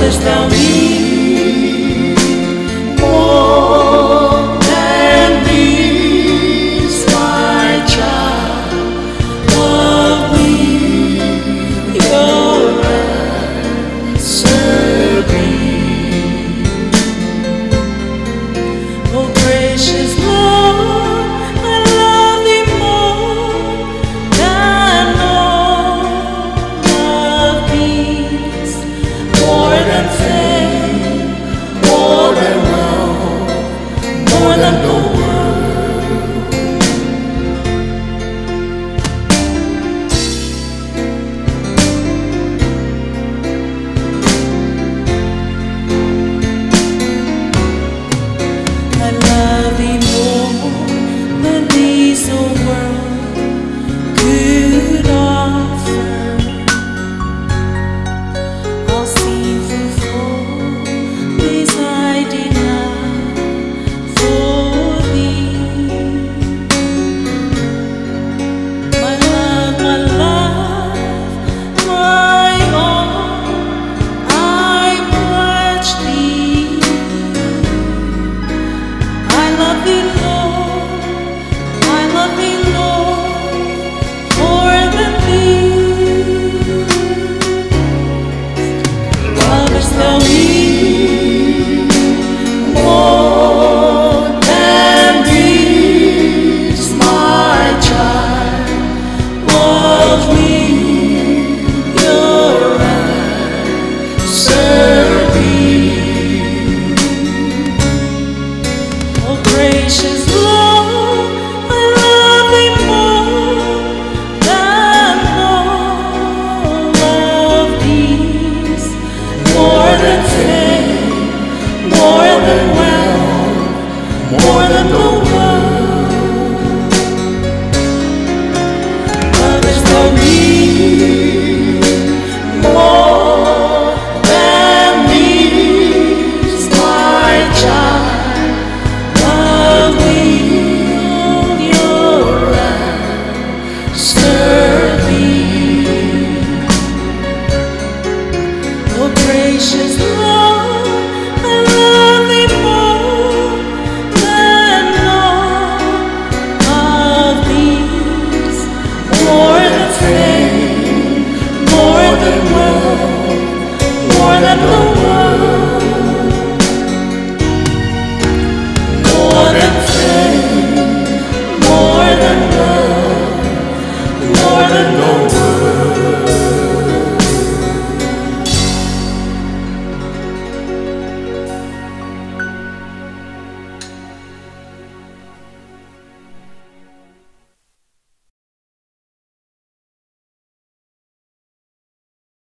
Others tell me more than these, my child. Love me, your answer be. Oh gracious Lord, I love thee more than all of these, more than fame, more than wealth, more than the world. I love thee more than these the world could offer. I'll see fulfill these I deny for thee. My love, my life, my all, I pledge thee. I love thee, Lord, I love thee, Lord, more than these. Others tell me more than these, my child. Love me, your answer be. Oh gracious Lord, I love thee more than all of these, more than fame, more than wealth, more than the world. Others tell me more than these, my child. Love me, your answer be. Oh gracious